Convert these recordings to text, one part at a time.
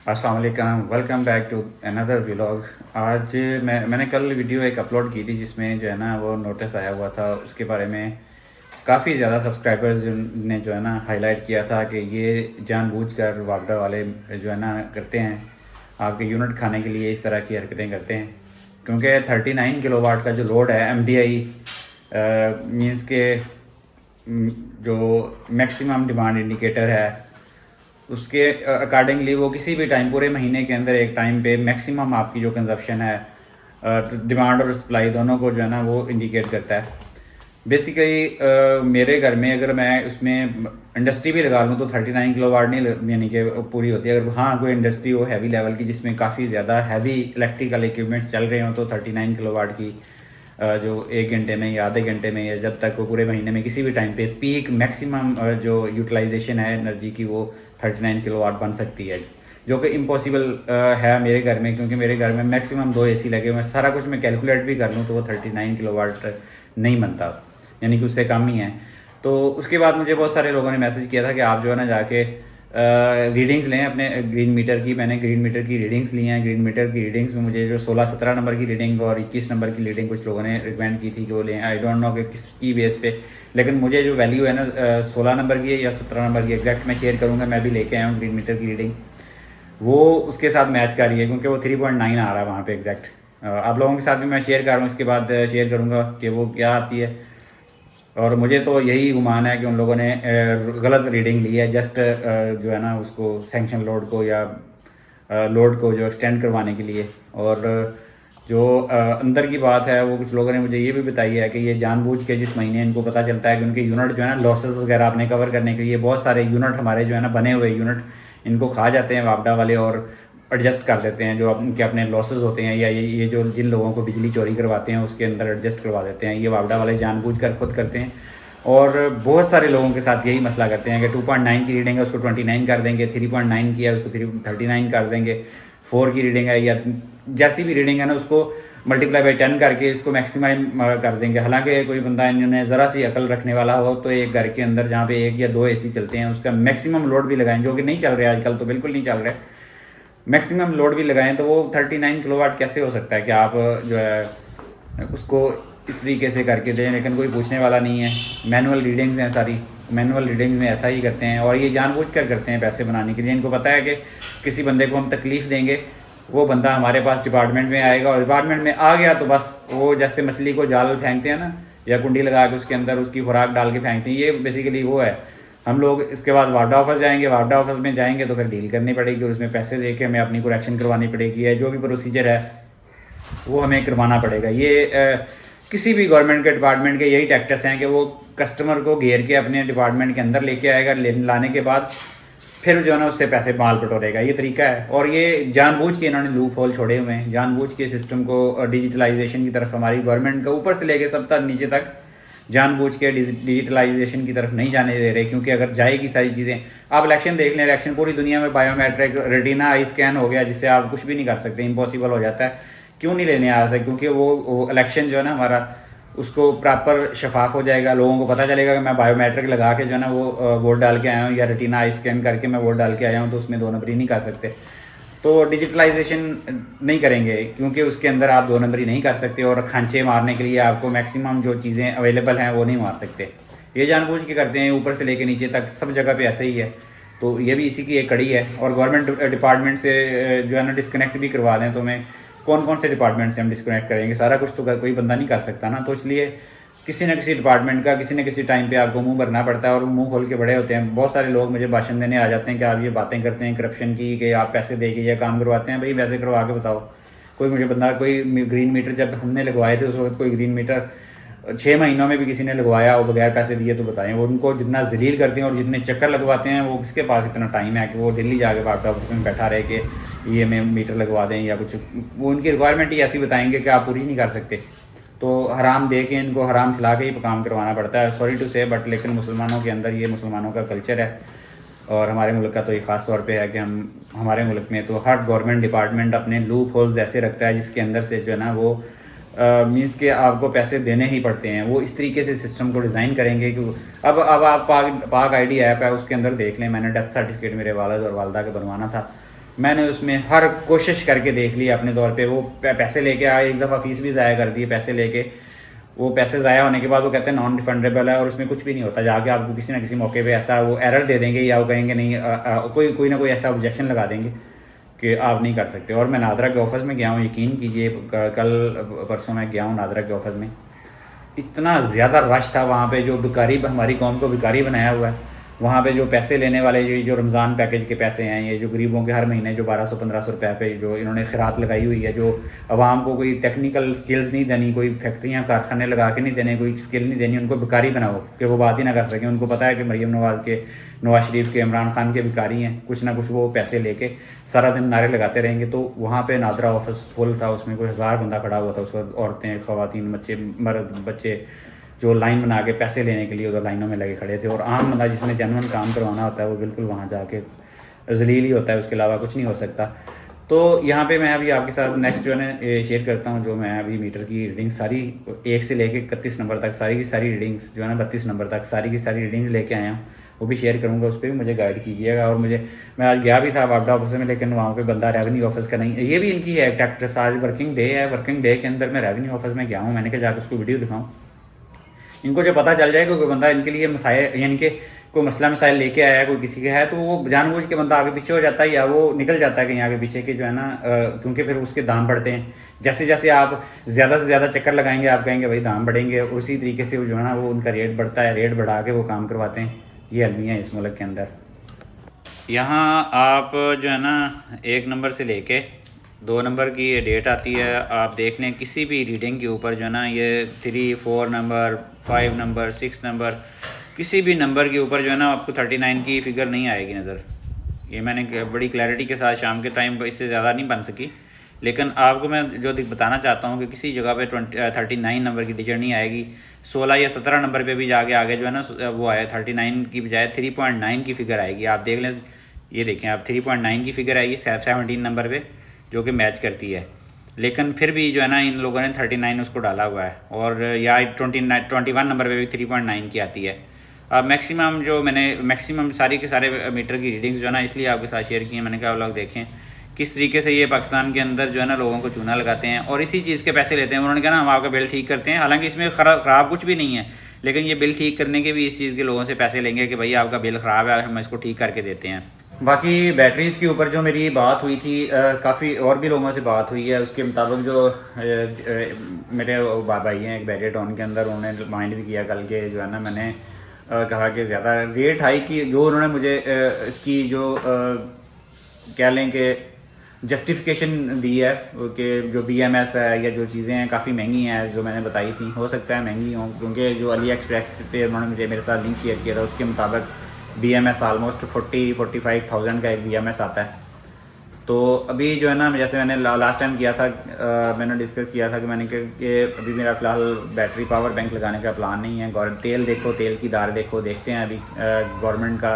अस्सलाम वालेकुम, welcome back to another vlog. आज मैंने कल वीडियो एक अपलोड की थी जिसमें जो है ना वो नोटिस आया हुआ था। उसके बारे में काफ़ी ज़्यादा सब्सक्राइबर्स ने जो है ना हाईलाइट किया था कि ये जानबूझकर वापडा वाले जो है ना करते हैं, आपके यूनिट खाने के लिए इस तरह की हरकतें करते हैं। क्योंकि 39 किलोवाट का जो लोड है MDI मींस के जो मैक्सिमम डिमांड इंडिकेटर है उसके अकॉर्डिंगली वो किसी भी टाइम पूरे महीने के अंदर एक टाइम पे मैक्सिमम आपकी जो कंजप्शन है डिमांड और सप्लाई दोनों को जो है ना वो इंडिकेट करता है। बेसिकली मेरे घर में अगर मैं उसमें इंडस्ट्री भी लगा लूँ तो 39 किलोवाट नहीं यानी कि पूरी होती है। अगर हाँ कोई इंडस्ट्री हो हैवी लेवल की जिसमें काफ़ी ज़्यादा हैवी इलेक्ट्रिकल इक्विपमेंट्स चल रहे हो तो 39 किलोवाट की जो 1 घंटे में या आधे घंटे में या जब तक वो पूरे महीने में किसी भी टाइम पे पीक मैक्सिमम जो यूटिलाइजेशन है एनर्जी की वो 39 किलोवाट बन सकती है, जो कि इम्पॉसिबल है मेरे घर में। क्योंकि मेरे घर में मैक्सिमम 2 AC लगे हुए हैं। सारा कुछ मैं कैलकुलेट भी कर लूँ तो वो 39 किलोवाट नहीं बनता, यानी कि उससे कम ही है। तो उसके बाद मुझे बहुत सारे लोगों ने मैसेज किया था कि आप जो है ना जाके रीडिंग्स लें अपने ग्रीन मीटर की। मैंने ग्रीन मीटर की रीडिंग्स ली हैं। ग्रीन मीटर की रीडिंग्स में मुझे जो 16-17 नंबर की रीडिंग और 21 नंबर की रीडिंग कुछ लोगों ने रिकमेंड की थी कि वो लें। आई डोंट नो कि किसकी बेस पे, लेकिन मुझे जो वैल्यू है ना 16 नंबर की है या 17 नंबर की एग्जैक्ट मैं शेयर करूँगा। मैं भी लेके आया हूँ ग्रीन मीटर की रीडिंग, वो उसके साथ मैच कर रही है क्योंकि वो 3.9 आ रहा है वहाँ पे एग्जैक्ट। आप लोगों के साथ भी मैं शेयर कर रहा हूँ, इसके बाद शेयर करूँगा कि वो क्या आती है। और मुझे तो यही गुमान है कि उन लोगों ने गलत रीडिंग ली है जस्ट जो है ना उसको सैंक्शन लोड को या लोड को जो एक्सटेंड करवाने के लिए। और जो अंदर की बात है वो कुछ लोगों ने मुझे ये भी बताई है कि ये जानबूझ के जिस महीने इनको पता चलता है कि उनके यूनिट जो है ना लॉसेस वगैरह अपने कवर करने के लिए बहुत सारे यूनिट हमारे जो है ना बने हुए यूनिट इनको खा जाते हैं वापडा वाले और एडजस्ट कर देते हैं। जो उनके अपने लॉसेस होते हैं या ये जो जिन लोगों को बिजली चोरी करवाते हैं उसके अंदर एडजस्ट करवा देते हैं, ये वापडा वाले जानबूझ कर खुद करते हैं। और बहुत सारे लोगों के साथ यही मसला करते हैं कि 2.9 की रीडिंग है उसको 29 कर देंगे, 3.9 की है उसको 39 कर देंगे, 4 की रीडिंग है या जैसी भी रीडिंग है ना उसको मल्टीप्लाई बाई 10 करके इसको मैक्सिमाइज कर देंगे। हालांकि कोई बंदा इन्होंने ज़रा सी अकल रखने वाला हो तो एक घर के अंदर जहाँ पे 1 या 2 AC चलते हैं उसका मैक्सिमम लोड भी लगाएं, जो कि नहीं चल रहा है आजकल, तो बिल्कुल नहीं चल रहा है। मैक्सिमम लोड भी लगाएं तो वो 39 किलोवाट कैसे हो सकता है कि आप जो है उसको इस तरीके से करके दें, लेकिन कोई पूछने वाला नहीं है। मैनुअल रीडिंग्स हैं सारी, मैनुअल रीडिंग्स में ऐसा ही करते हैं और ये जानबूझ कर करते हैं पैसे बनाने के लिए। इनको पता है कि किसी बंदे को हम तकलीफ़ देंगे वो बंदा हमारे पास डिपार्टमेंट में आएगा और डिपार्टमेंट में आ गया तो बस वो जैसे मछली को जाल फेंकते हैं ना या कुंडी लगा के उसके अंदर उसकी खुराक डाल के फेंकते हैं, ये बेसिकली वो है। हम लोग इसके बाद वापडा ऑफिस जाएंगे, वापडा ऑफिस में जाएंगे तो फिर डील करनी पड़ेगी और उसमें पैसे दे के हमें अपनी करेक्शन करवानी पड़ेगी या जो भी प्रोसीजर है वो हमें करवाना पड़ेगा। ये किसी भी गवर्नमेंट के डिपार्टमेंट के यही टैक्टिक्स हैं कि वो कस्टमर को घेर के अपने डिपार्टमेंट के अंदर लेके आएगा, लाने के बाद फिर जो है ना उससे पैसे माल बटोरेगा, ये तरीका है। और ये जानबूझ के इन्होंने लूप होल छोड़े हुए हैं, जानबूझ के सिस्टम को डिजिटलाइजेशन की तरफ हमारी गवर्नमेंट का ऊपर से लेके सब तक नीचे तक जानबूझ के डिजिटलाइजेशन की तरफ नहीं जाने दे रहे। क्योंकि अगर जाएगी सारी चीज़ें, आप इलेक्शन देख लें, इलेक्शन पूरी दुनिया में बायोमेट्रिक रेटिना आई स्कैन हो गया जिससे आप कुछ भी नहीं कर सकते, इम्पॉसिबल हो जाता है। क्यों नहीं लेने आ सकते? क्योंकि वो इलेक्शन जो है ना हमारा उसको प्रॉपर शफाफ हो जाएगा, लोगों को पता चलेगा कि मैं बायोमेट्रिक लगा के जो है ना वो वोट डाल के आया हूँ या रेटिना आई स्कैन करके मैं वोट डाल के आया हूँ, तो उसमें 2 नंबरी नहीं कर सकते। तो डिजिटलाइजेशन नहीं करेंगे क्योंकि उसके अंदर आप 2 नंबरी नहीं कर सकते और खांचे मारने के लिए आपको मैक्सिमम जो चीज़ें अवेलेबल हैं वो नहीं मार सकते। ये जानबूझ के करते हैं, ऊपर से लेके नीचे तक सब जगह पे ऐसे ही है। तो ये भी इसी की एक कड़ी है। और गवर्नमेंट डिपार्टमेंट से जो है ना डिस्कनेक्ट भी करवा दें तो हमें कौन कौन से डिपार्टमेंट से हम डिस्कनेक्ट करेंगे? सारा कुछ तो कोई बंदा नहीं कर सकता ना। तो इसलिए किसी न किसी डिपार्टमेंट का किसी न किसी टाइम पे आपको मुंह भरना पड़ता है और मुंह खोल के बड़े होते हैं। बहुत सारे लोग मुझे भाषण देने आ जाते हैं कि आप ये बातें करते हैं करप्शन की कि आप पैसे दे के ये काम करवाते हैं। भाई वैसे करवा के बताओ। कोई मुझे बंदा कोई ग्रीन मीटर जब हमने लगवाए थे उस वक्त कोई ग्रीन मीटर 6 महीनों में भी किसी ने लगवाया और बगैर पैसे दिए तो बताएं। वो उनको जितना जलील करते हैं और जितने चक्कर लगवाते हैं वो किसके पास इतना टाइम है कि वो दिल्ली जाके वापडा ऑफिस में बैठा रहे कि ये हमें मीटर लगवा दें या कुछ। वो उनकी रिक्वायरमेंट ही ऐसी बताएंगे कि आप पूरी नहीं कर सकते। तो हराम दे के इनको हराम खिला के ही काम करवाना पड़ता है, सॉरी टू से बट। लेकिन मुसलमानों के अंदर ये मुसलमानों का कल्चर है और हमारे मुल्क का तो ये ख़ास तौर पे है कि हमारे मुल्क में तो हर गवर्नमेंट डिपार्टमेंट अपने लूप होल्स ऐसे रखता है जिसके अंदर से जो है ना वो मीन्स के आपको पैसे देने ही पड़ते हैं। वो इस तरीके से सिस्टम को डिज़ाइन करेंगे कि अब आप पाक ID ऐप है उसके अंदर देख लें। मैंने डेथ सर्टिफिकेट मेरे वालिद और वालदा का बनवाना था मैंने उसमें हर कोशिश करके देख ली अपने तौर पे। वो पैसे लेके आए, एक दफ़ा फ़ीस भी ज़ाया कर दी पैसे लेके। वो पैसे ज़ाया होने के बाद वो कहते हैं नॉन रिफंडेबल है, और उसमें कुछ भी नहीं होता। जाके आपको किसी ना किसी मौके पे ऐसा वो एरर दे देंगे, या वो कहेंगे नहीं, कोई ना कोई ऐसा ऑब्जेक्शन लगा देंगे कि आप नहीं कर सकते। और मैं नादरा के ऑफिस में गया हूँ, यकीन कीजिए, कल परसों मैं गया हूँ नादरा के ऑफिस में। इतना ज़्यादा रश था वहाँ पे, जो भिखारी, हमारी कौम को भिखारी बनाया हुआ है। वहाँ पे जो पैसे लेने वाले, जो रमज़ान पैकेज के पैसे हैं, ये जो गरीबों के हर महीने जो 1200-1500 रुपये पे जो इन्होंने खैरात लगाई हुई है, जो आवाम को कोई टेक्निकल स्किल्स नहीं देनी, कोई फैक्ट्रियाँ कारखाने लगा के नहीं देने, कोई स्किल नहीं देनी, उनको भिखारी बनाओ कि वो बात ही ना कर सकें। उनको पता है कि मरीम नवाज़ के, नवाज शरीफ के, इमरान खान के भिखारी हैं, कुछ ना कुछ वो पैसे लेके सारा दिन नारे लगाते रहेंगे। तो वहाँ पे नादरा ऑफिस फुल था, उसमें कोई 1000 बंदा खड़ा हुआ था उस वक्त। औरतें, ख़वातीन, बच्चे, मर्द, बच्चे जो लाइन बना के पैसे लेने के लिए उधर लाइनों में लगे खड़े थे। और आम बंदा जिसने जेन्युइन काम करवाना होता है वो बिल्कुल वहाँ जाके जलील ही होता है, उसके अलावा कुछ नहीं हो सकता। तो यहाँ पे मैं अभी आपके साथ नेक्स्ट जो है ना शेयर करता हूँ, जो मैं अभी मीटर की रीडिंग सारी 1 से लेके 31 नंबर तक सारी की सारी रीडिंग्स जो है ना 32 नंबर तक सारी की सारी रीडिंग्स लेके आया हूँ, वो भी शेयर करूँगा। उस पर भी मुझे गाइड कीजिएगा। और मैं आज गया भी था वापडा ऑफिस में, लेकिन वहाँ पे बंदा रेवेन्यू ऑफिस का नहीं, ये भी इनकी है टैक्ट्रस। आज वर्किंग डे है, वर्किंग डे के अंदर मैं रेवेन्यू ऑफिस में गया हूँ। मैंने कहा जाकर उसको वीडियो दिखाऊँ, इनको जो पता चल जाए कि कोई बंदा इनके लिए मसाइल, यानी कि कोई मसला मसाइल लेके आया है, कोई किसी का है, तो वो जानबूझ के बंदा आगे पीछे हो जाता है, या वो निकल जाता है कहीं आगे पीछे के जो है ना, क्योंकि फिर उसके दाम बढ़ते हैं। जैसे जैसे आप ज़्यादा से ज़्यादा चक्कर लगाएंगे, आप कहेंगे भाई दाम बढ़ेंगे, और उसी तरीके से वो जो है ना वो उनका रेट बढ़ता है, रेट बढ़ा के वो काम करवाते हैं। ये अलमिया है इस मुल्क के अंदर। यहाँ आप जो है ना 1 नंबर से लेके 2 नंबर की ये डेट आती है, आप देख लें किसी भी रीडिंग के ऊपर जो है ना, ये 3, 4 नंबर, 5 नंबर, 6 नंबर, किसी भी नंबर के ऊपर जो है ना आपको 39 की फ़िगर नहीं आएगी नज़र। ये मैंने बड़ी क्लैरिटी के साथ शाम के टाइम, इससे ज़्यादा नहीं बन सकी, लेकिन आपको मैं जो बताना चाहता हूँ कि किसी जगह पे 39 नंबर की डिजिट नहीं आएगी। 16 या 17 नंबर पे भी जाके आगे जो है ना वो आया 39 की बजाय 3.9 की फ़िगर आएगी। आप देख लें, ये देखें आप 3.9 की फ़िगर आएगी 17 नंबर पे, जो कि मैच करती है। लेकिन फिर भी जो है ना इन लोगों ने 39 उसको डाला हुआ है, और या 21 नंबर पे भी 3.9 की आती है। अब मैक्सिमम सारी के सारे मीटर की रीडिंग्स जो है ना इसलिए आपके साथ शेयर की हैं। मैंने कहा लोग देखें किस तरीके से ये पाकिस्तान के अंदर जो है ना लोगों को चूना लगाते हैं, और इसी चीज़ के पैसे लेते हैं। उन्होंने कहा ना हम आपका बिल ठीक करते हैं, हालांकि इसमें ख़राब कुछ भी नहीं है, लेकिन ये बिल ठीक करने के भी इस चीज़ के लोगों से पैसे लेंगे कि भाई आपका बिल ख़राब है, हम इसको ठीक करके देते हैं। बाकी बैटरीज़ के ऊपर जो मेरी बात हुई थी, काफ़ी और भी लोगों से बात हुई है, उसके मुताबिक जो मेरे भाई हैं एक बैरियटॉन के अंदर, उन्होंने रिमाइंड भी किया कल के जो है ना, मैंने कहा कि ज़्यादा रेट हाई की जो उन्होंने मुझे इसकी जो कह लें कि जस्टिफिकेशन दी है कि जो BMS है या जो चीज़ें हैं काफ़ी महंगी हैं, जो मैंने बताई थी, हो सकता है महंगी हों, क्योंकि जो अली एक्सप्रेस पे उन्होंने मुझे मेरे साथ लिंक शेयर किया था, उसके मुताबिक BMS ऑलमोस्ट 40-45,000 का एक BMS आता है। तो अभी जो है ना, जैसे मैंने लास्ट टाइम किया था, मैंने डिस्कस किया था कि मैंने कि अभी मेरा फ़िलहाल बैटरी पावर बैंक लगाने का प्लान नहीं है। तेल देखो, तेल की दार देखो, देखते हैं अभी गवर्नमेंट का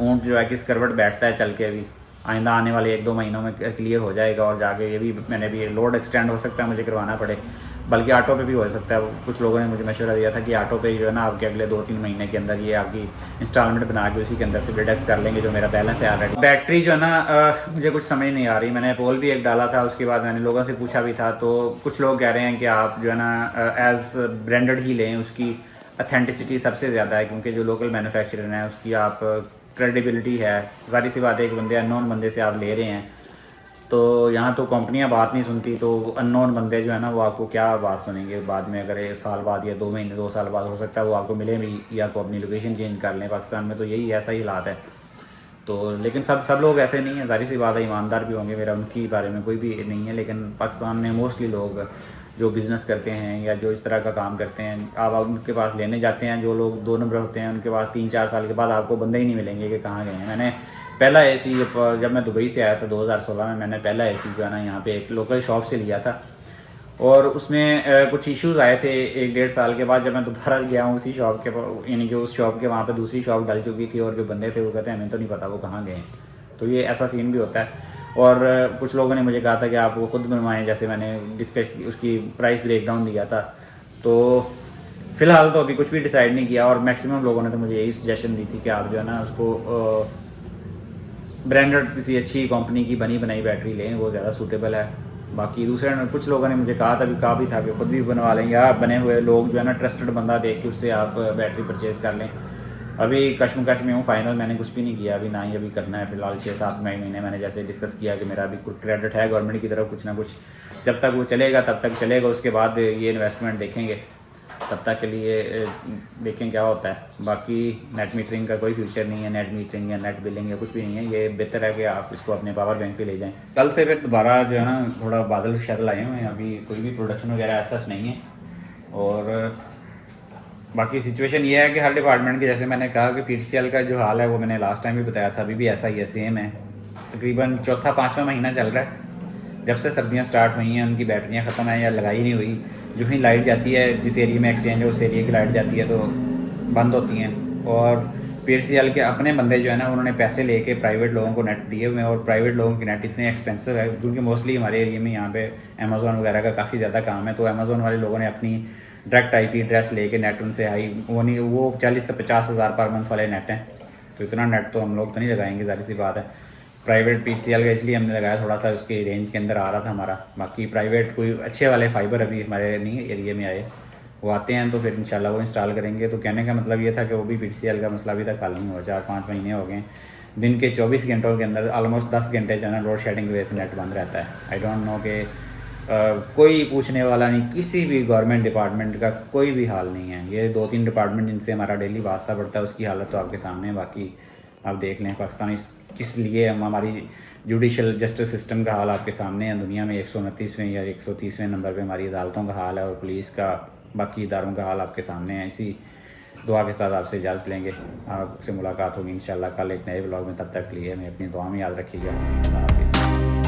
ऊँट जो है किस करवट बैठता है चल के। अभी आइंदा आने वाले 1-2 महीनों में क्लियर हो जाएगा, और जाके ये भी मैंने भी लोड एक्सटेंड हो सकता है मुझे करवाना पड़े, बल्कि ऑटो पे भी हो सकता है। कुछ लोगों ने मुझे मशवरा दिया था कि ऑटो पे जो है ना आपके अगले 2-3 महीने के अंदर ये आपकी इंस्टॉलमेंट बना के उसी के अंदर से डिडक्ट कर लेंगे जो मेरा बैलेंस है ऑलरेडी। बैटरी जो है ना मुझे कुछ समझ नहीं आ रही। मैंने पोल भी एक डाला था, उसके बाद मैंने लोगों से पूछा भी था, तो कुछ लोग कह रहे हैं कि आप जो है ना एज़ ब्रांडेड ही लें, उसकी अथेंटिसिटी सबसे ज़्यादा है, क्योंकि जो लोकल मैन्युफैक्चरर है उसकी आप क्रेडिबिलिटी है। ज़ाहिर सी बात है, एक बंदे अननोन बंदे से आप ले रहे हैं, तो यहाँ तो कंपनियां बात नहीं सुनती, तो अननोन बंदे जो है ना वो आपको क्या बात सुनेंगे बाद में, अगर 1 साल बाद या 2 महीने 2 साल बाद हो सकता है वो आपको मिले भी, या को अपनी लोकेशन चेंज कर लें। पाकिस्तान में तो यही ऐसा ही हालात है। तो लेकिन सब लोग ऐसे नहीं हैं, ज़ाहिर सी बात है, ईमानदार भी होंगे, मेरा उनकी बारे में कोई भी नहीं है, लेकिन पाकिस्तान में मोस्टली लोग जो बिज़नेस करते हैं या जो इस तरह का काम करते हैं, आप उनके पास लेने जाते हैं, जो लोग 2 नंबर होते हैं उनके पास 3-4 साल के बाद आपको बंदे ही नहीं मिलेंगे कि कहाँ गए हैं। मैंने पहला AC जब मैं दुबई से आया था 2016 में, मैंने पहला AC जो है ना यहाँ पे एक लोकल शॉप से लिया था, और उसमें कुछ इश्यूज़ आए थे 1-1.5 साल के बाद। जब मैं दोबारा गया हूँ उसी शॉप के, यानी कि उस शॉप के वहाँ पे दूसरी शॉप डल चुकी थी, और जो बंदे थे वो कहते हैं हमें तो नहीं पता वो कहाँ गए हैं। तो ये ऐसा सीन भी होता है। और कुछ लोगों ने मुझे कहा था कि आप वो खुद बनवाएं, जैसे मैंने डिस्कस उसकी प्राइस ब्रेकडाउन दिया था। तो फ़िलहाल तो अभी कुछ भी डिसाइड नहीं किया, और मैक्सिमम लोगों ने तो मुझे यही सजेशन दी थी कि आप जो है ना उसको ब्रांडेड किसी अच्छी कंपनी की बनी बनाई बैटरी लें, वो ज़्यादा सूटेबल है। बाकी दूसरे कुछ लोगों ने मुझे कहा भी था कि खुद भी बनवा लेंगे। आप बने हुए लोग जो है ना, ट्रस्टेड बंदा देख के उससे आप बैटरी परचेज़ कर लें। अभी कश्मकश में हूँ, फाइनल मैंने कुछ भी नहीं किया अभी, ना ही अभी करना है फ़िलहाल। 6-7 महीने मैंने जैसे डिस्कस किया कि मेरा अभी कुछ क्रेडिट है गवर्नमेंट की तरफ कुछ ना कुछ, जब तक वो चलेगा तब तक चलेगा, उसके बाद ये इन्वेस्टमेंट देखेंगे। तब तक के लिए देखें क्या होता है। बाकी नेट मीटरिंग का कोई फ्यूचर नहीं है, नेट मीटरिंग या नेट बिलिंग या कुछ भी नहीं है। ये बेहतर है कि आप इसको अपने पावर बैंक पे ले जाएं। कल से फिर दोबारा जो है ना थोड़ा बादल शादल आए हुए हैं, अभी कोई भी प्रोडक्शन वगैरह ऐसा नहीं है। और बाकी सिचुएशन ये है कि हर डिपार्टमेंट के, जैसे मैंने कहा कि PTCL का जो हाल है वो मैंने लास्ट टाइम भी बताया था, अभी भी ऐसा ही है, सेम है। तकरीबन चौथा 5वां महीना चल रहा है जब से सर्दियाँ स्टार्ट हुई हैं, उनकी बैटरियाँ ख़त्म हैं या लगाई नहीं हुई। जो ही लाइट जाती है, जिस एरिया में एक्सचेंज है उस एरिया की लाइट जाती है तो बंद होती हैं। और PTCL के अपने बंदे जो है ना, उन्होंने पैसे लेके प्राइवेट लोगों को नेट दिए हुए हैं, और प्राइवेट लोगों की नेट इतने एक्सपेंसिव है क्योंकि मोस्टली हमारे एरिया में यहाँ पे अमेज़ोन वगैरह का काफ़ी ज़्यादा काम है। तो अमेज़ोन वाले लोगों ने अपनी डायरेक्ट IP एड्रेस लेके नेट उनसे हाई, वो नहीं, वो 40 से 50 हज़ार पर मंथ वाले नेट हैं। तो इतना नेट तो हम लोग तो नहीं लगाएंगे, ज़ाहिर सी बात है। प्राइवेट PTCL का इसलिए हमने लगाया, थोड़ा सा उसके रेंज के अंदर आ रहा था हमारा। बाकी प्राइवेट कोई अच्छे वाले फाइबर अभी हमारे नहीं एरिया में आए, वो आते हैं तो फिर इंशाल्लाह वो इंस्टॉल करेंगे। तो कहने का मतलब ये था कि वो भी PTCL का मसला अभी तक हल नहीं हुआ। 4-5 महीने हो गए, दिन के 24 घंटों के अंदर ऑलमोस्ट 10 घंटे जो है ना लोड शेडिंग की वजह से नेट बंद रहता है। आई डोंट नो कि कोई पूछने वाला नहीं, किसी भी गवर्नमेंट डिपार्टमेंट का कोई भी हाल नहीं है। ये 2-3 डिपार्टमेंट जिनसे हमारा डेली वास्ता पड़ता है उसकी हालत तो आपके सामने है। बाकी आप देख लें पाकिस्तान किस लिए, हम हमारी जुडिशल जस्टिस सिस्टम का हाल आपके सामने है। दुनिया में 129वें या 130वें नंबर पे हमारी अदालतों का हाल है, और पुलिस का, बाकी इदारों का हाल आपके सामने है। इसी दुआ के साथ आपसे इजाज़त लेंगे, आपसे मुलाकात होगी इंशाल्लाह कल एक नए ब्लॉग में। तब तक के लिए हमें अपनी दुआ में याद रखिएगा। अल्लाह हाफ़िज़।